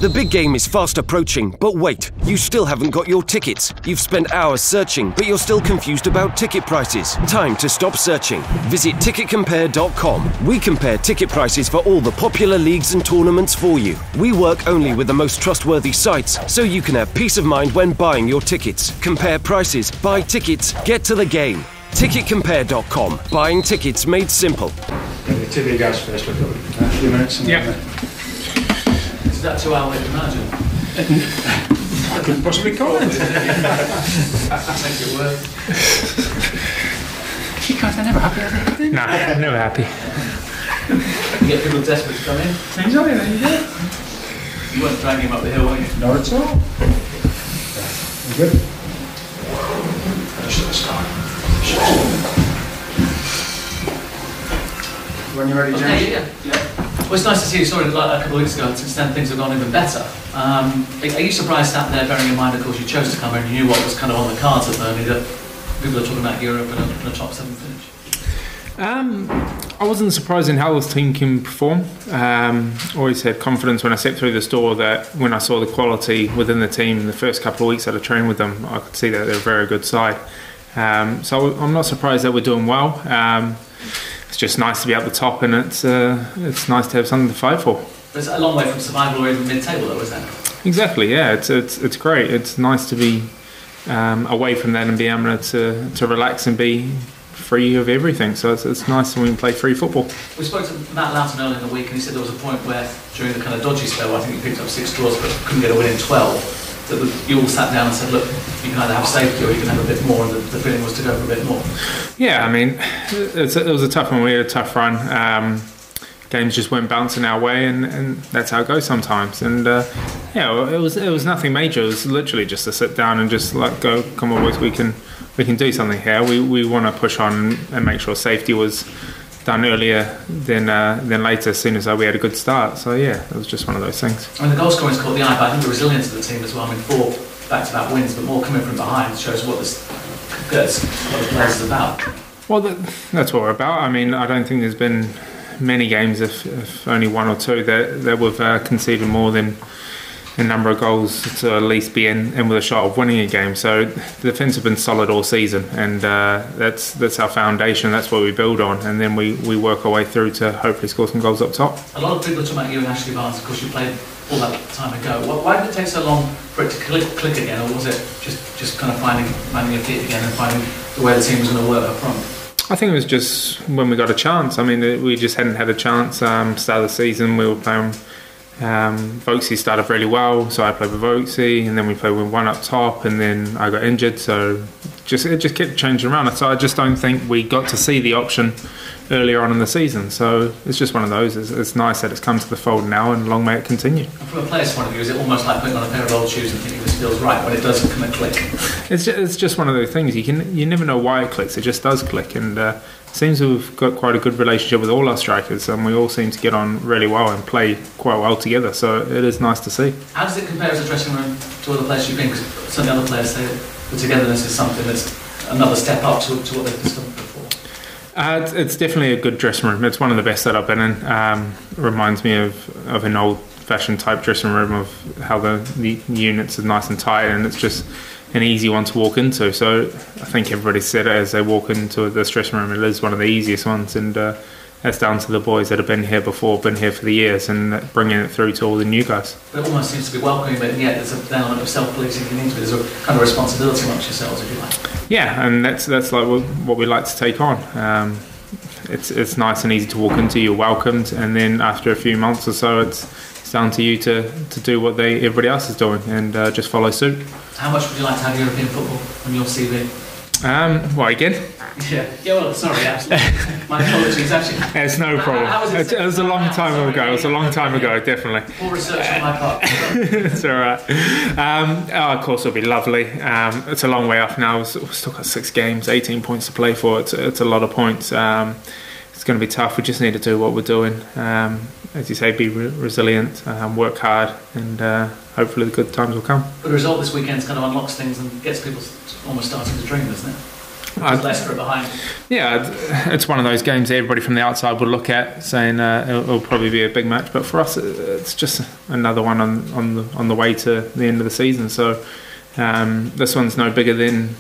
The big game is fast approaching, but wait, you still haven't got your tickets. You've spent hours searching, but you're still confused about ticket prices. Time to stop searching. Visit ticketcompare.com. We compare ticket prices for all the popular leagues and tournaments for you. We work only with the most trustworthy sites, so you can have peace of mind when buying your tickets. Compare prices, buy tickets, get to the game. Ticketcompare.com. Buying tickets made simple. TV guys first, we've got a few minutes. Yeah. Is that 2 hour wait to imagine? I couldn't possibly comment. Make it work. You guys are never happy, are they? No, never happy. You get people desperate to come in. Exactly, there you go. You weren't dragging him up the hill, were you? Not at all. We're good. Just at the start. When you're ready, James? Yeah. Well, it's nice to see you. Sorry, like a couple of weeks ago, since then things have gone even better. Are you surprised sat there, bearing in mind, of course, you chose to come in and you knew what was kind of on the cards at Burnley, that people are talking about Europe and a top 7 finish? I wasn't surprised in how this team can perform. Always had confidence when I stepped through this door that when I saw the quality within the team in the first couple of weeks that I trained with them, I could see that they're a very good side. So I'm not surprised that we're doing well. It's just nice to be at the top, and it's nice to have something to fight for. But it's a long way from survival or even mid-table, though, isn't it? Exactly, yeah. It's great. It's nice to be away from that and be able to relax and be free of everything. So it's nice when we can play free football. We spoke to Matt Loughton earlier in the week, and he said there was a point where during the kind of dodgy spell, I think you picked up 6 draws but couldn't get a win in 12. That you all sat down and said, look, you can either have safety or you can have a bit more, and the feeling was to go for a bit more. Yeah, I mean, it was a tough one. We had a tough run. Games just went bouncing our way, and that's how it goes sometimes. And it was nothing major. It was literally just to sit down and just like go, come on boys, we can do something here. We want to push on and make sure safety was done earlier than later, as soon as we had a good start. So yeah, it was just one of those things. I mean, the goal scoring's caught the eye, but I think the resilience of the team as well. I mean, 4 back-to-back wins, but more coming from behind shows what the players is about. Well, that's what we're about. I mean, I don't think there's been many games, if only 1 or 2, that we've conceded more than a number of goals to at least be in with a shot of winning a game. So the defence have been solid all season, and that's our foundation. That's what we build on, and then we work our way through to hopefully score some goals up top. A lot of people are talking about you and Ashley Barnes. Of course, you played all that time ago. Why did it take so long for it to click again, or was it just kind of finding your feet again and finding the way the team was going to work up front? I think it was just when we got a chance. I mean, we just hadn't had a chance. Start of the season, we were playing. Vokesy started really well, so I played with Vokesy, and then we played with one up top, and then I got injured, so it just kept changing around. So I just don't think we got to see the option earlier on in the season. So it's just one of those. It's nice that it's come to the fold now, and long may it continue. And from a player's point of view, is it almost like putting on a pair of old shoes and thinking this feels right when it doesn't come and click? It's just one of those things. You never know why it clicks. It just does click, and it seems we've got quite a good relationship with all our strikers, and we all seem to get on really well and play quite well together. So it is nice to see. How does it compare as a dressing room to other players you've been? Because some of the other players say the togetherness is something that's another step up to what they've done before. It's definitely a good dressing room. It's one of the best that I've been in. It reminds me of an old-fashioned type dressing room, of how the units are nice and tight, and it's just an easy one to walk into. So I think everybody said it as they walk into this dressing room. It is one of the easiest ones, and that's down to the boys that have been here before, been here for the years, and bringing it through to all the new guys. But it almost seems to be welcoming, but yet there's an element of self-policing into it. There's a kind of responsibility amongst yourselves, if you like. Yeah, and that's like what we like to take on. It's nice and easy to walk into. You're welcomed, and then after a few months or so, it's down to you to do what everybody else is doing, and just follow suit. How much would you like to have European football on your CV? What, again? Yeah, well, sorry, absolutely. My apologies, actually. It's no problem. It was a long time ago. It was a long time ago, definitely. More research on my part. It's all right. Of course, it'll be lovely. It's a long way off now. We've still got 6 games, 18 points to play for. It's a lot of points. It's going to be tough. We just need to do what we're doing. As you say, be resilient, work hard, and hopefully the good times will come. But the result this weekend kind of unlocks things and gets people almost starting to dream, doesn't it? Leicester are behind. Yeah, it's one of those games everybody from the outside will look at, saying it'll probably be a big match. But for us, it's just another one on the way to the end of the season. So this one's no bigger than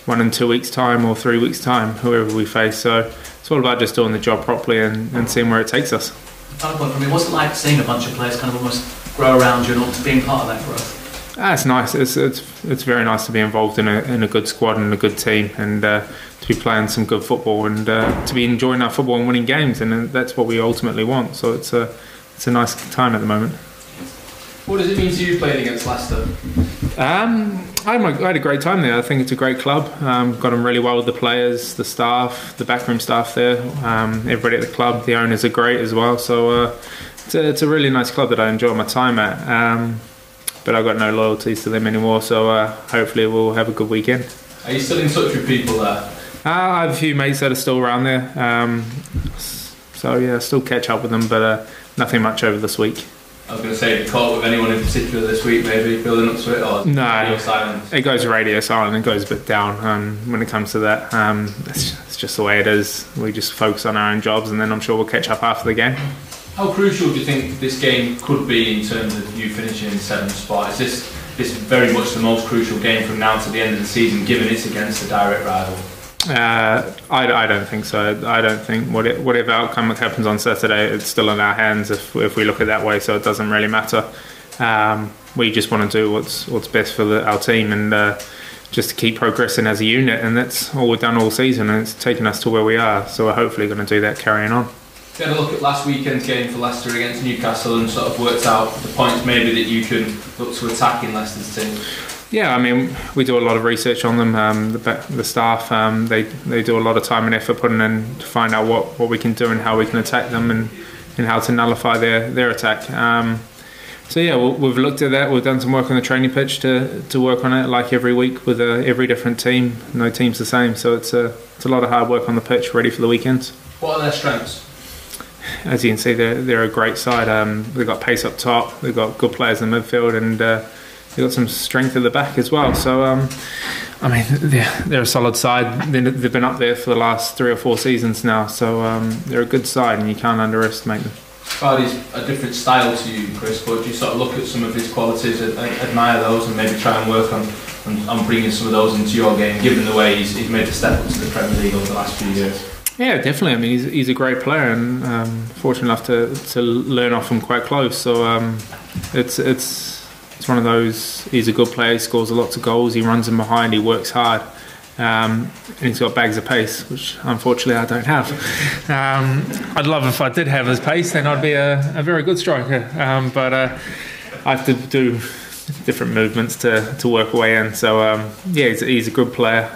1 and 2 weeks' time or 3 weeks' time, whoever we face. So it's all about just doing the job properly and seeing where it takes us. Final point for me, what's it like seeing a bunch of players kind of almost grow around you and all, being part of that growth? It's nice. It's very nice to be involved in a good squad and a good team, and to be playing some good football and to be enjoying our football and winning games, and that's what we ultimately want. So it's a nice time at the moment. What does it mean to you playing against Leicester? I had a great time there. I think it's a great club. Got on really well with the players, the staff, the backroom staff there. Everybody at the club, the owners are great as well. So it's a really nice club that I enjoy my time at. But I've got no loyalties to them anymore. So hopefully we'll have a good weekend. Are you still in touch with people there? I have a few mates that are still around there. So yeah, still catch up with them, but nothing much over this week. I was going to say, have you caught with anyone in particular this week, maybe building up to it, or radio silence? It goes radio silent. It goes a bit down when it comes to that. It's just the way it is. We just focus on our own jobs, and then I'm sure we'll catch up after the game. How crucial do you think this game could be in terms of you finishing in 7th spot? Is this very much the most crucial game from now to the end of the season, given it's against a direct rival? I don't think so. I don't think whatever outcome happens on Saturday, it's still in our hands if we look at it that way. So it doesn't really matter. We just want to do what's best for our team and just to keep progressing as a unit. And that's all we've done all season, and it's taken us to where we are. So we're hopefully going to do that carrying on. You had a look at last weekend's game for Leicester against Newcastle and sort of worked out the points maybe that you can look to attack in Leicester's team. Yeah, I mean, we do a lot of research on them. The staff, they do a lot of time and effort putting in to find out what we can do and how we can attack them and how to nullify their attack. So yeah, we've looked at that. We've done some work on the training pitch to work on it, like every week with every different team. No team's the same, so it's a lot of hard work on the pitch, ready for the weekends. What are their strengths? As you can see, they're a great side. They've got pace up top. They've got good players in midfield, and they've got some strength at the back as well. So, I mean, they're a solid side. They've been up there for the last 3 or 4 seasons now. So they're a good side, and you can't underestimate them. Vardy's a different style to you, Chris, but do you sort of look at some of his qualities, admire those, and maybe try and work on bringing some of those into your game, given the way he's made the step up to the Premier League over the last few years? Yeah, definitely. I mean, he's a great player, and fortunate enough to learn off him quite close. So it's one of those. He's a good player. He scores lots of goals. He runs in behind. He works hard, and he's got bags of pace, which unfortunately I don't have. I'd love if I did have his pace, then I'd be a very good striker. But I have to do different movements to work away in. So yeah, he's a good player.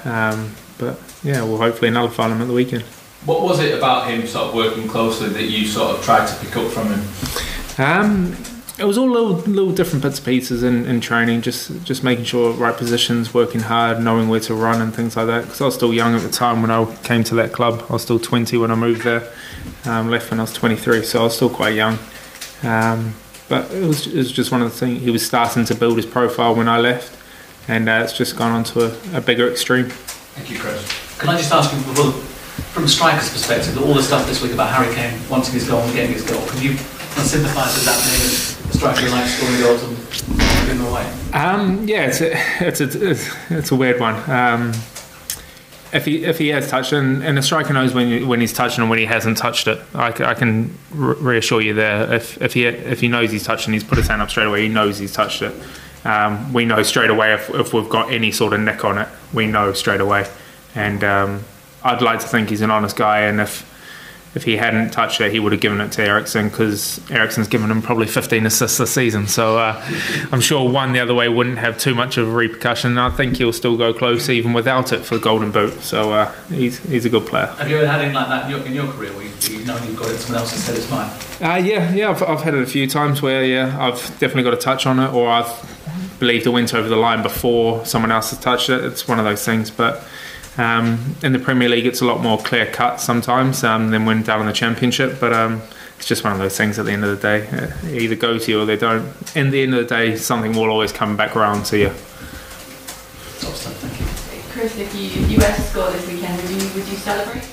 But yeah, we'll hopefully nullify him at the weekend. What was it about him sort of working closely that you sort of tried to pick up from him? It was all little different bits and pieces in training, just making sure right positions, working hard, knowing where to run and things like that. Because I was still young at the time when I came to that club. I was still 20 when I moved there. Left when I was 23, so I was still quite young. But it was just one of the things. He was starting to build his profile when I left, and it's just gone on to a bigger extreme. Thank you, Chris. Can I just ask you, from a striker's perspective, all the stuff this week about Harry Kane wanting his goal and getting his goal, can you sympathise with that being a striker who likes scoring goals and giving them away? Yeah, it's a weird one. If he has touched it, and a striker knows when he's touching and when he hasn't touched it, I can reassure you there. If he knows he's touched and he's put his hand up straight away, he knows he's touched it. We know straight away if we've got any sort of nick on it. We know straight away, and I'd like to think he's an honest guy. And if he hadn't touched it, he would have given it to Eriksen, because Eriksen's given him probably 15 assists this season. So I'm sure one the other way wouldn't have too much of a repercussion. I think he'll still go close even without it for the Golden Boot. So he's a good player. Have you ever had anything like that in your career, where you've known you've got it, someone else has said it's mine? Yeah, I've had it a few times where I've definitely got a touch on it, or I've believed it went over the line before someone else has touched it. It's one of those things, but in the Premier League it's a lot more clear cut sometimes than when down in the Championship, but it's just one of those things at the end of the day. They either go to you or they don't. In the end of the day, something will always come back around to you. Top stuff, thank you. Chris, if you were to score this weekend, would you celebrate?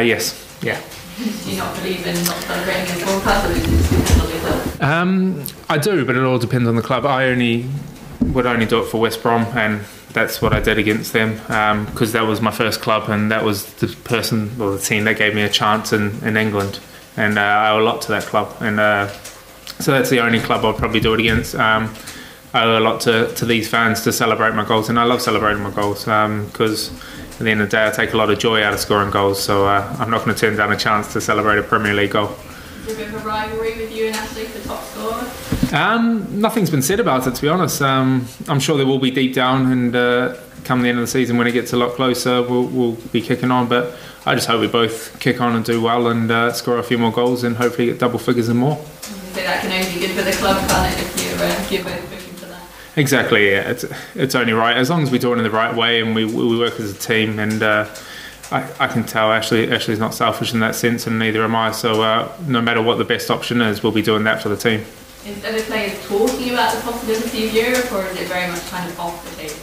Yes, yeah. Do you not believe in not celebrating in small clubs, or is it just intentional yourself? I do, but it all depends on the club. I would only do it for West Brom, and that's what I did against them, because that was my first club, and that was the person or the team that gave me a chance in England, and I owe a lot to that club, and so that's the only club I'll probably do it against. I owe a lot to these fans to celebrate my goals, and I love celebrating my goals because at the end of the day I take a lot of joy out of scoring goals, so I'm not going to turn down a chance to celebrate a Premier League goal. Is there a bit of a rivalry with you and Ashley for top scorer? Nothing's been said about it, to be honest. I'm sure there will be deep down, and come the end of the season when it gets a lot closer we'll be kicking on, but I just hope we both kick on and do well and score a few more goals and hopefully get double figures and more. So that can only be good for the club, can't it, if you're both pushing for that? Exactly, yeah. It's only right as long as we do it in the right way and we work as a team, and I can tell Ashley's not selfish in that sense, and neither am I, so no matter what the best option is, we'll be doing that for the team. Are the players talking about the possibility of Europe, or is it very much kind of off the table?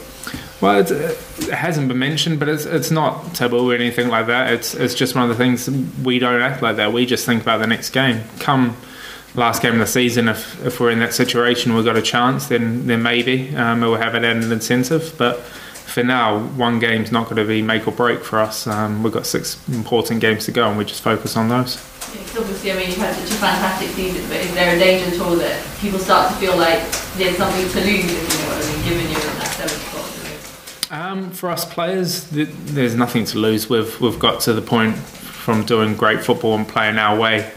Well, it hasn't been mentioned, but it's not taboo or anything like that. It's just one of the things. We don't act like that. We just think about the next game. Come last game of the season, if we're in that situation, we've got a chance, then maybe we'll have it at an incentive. But for now, one game's not going to be make or break for us. We've got 6 important games to go, and we just focus on those. It's obviously, I mean, you've had such a fantastic season, but is there a danger at all that people start to feel like there's something to lose, if you know what I mean, given you're in that 7th spot? For us players, there's nothing to lose. We've got to the point from doing great football and playing our way.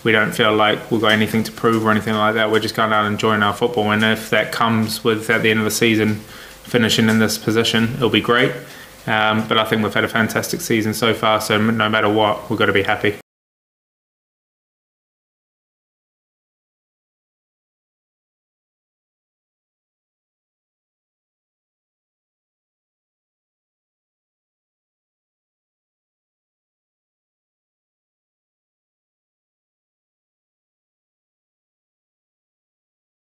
We don't feel like we've got anything to prove or anything like that. We're just going out and enjoying our football, and if that comes with at the end of the season finishing in this position, it'll be great. But I think we've had a fantastic season so far, so no matter what, we've got to be happy.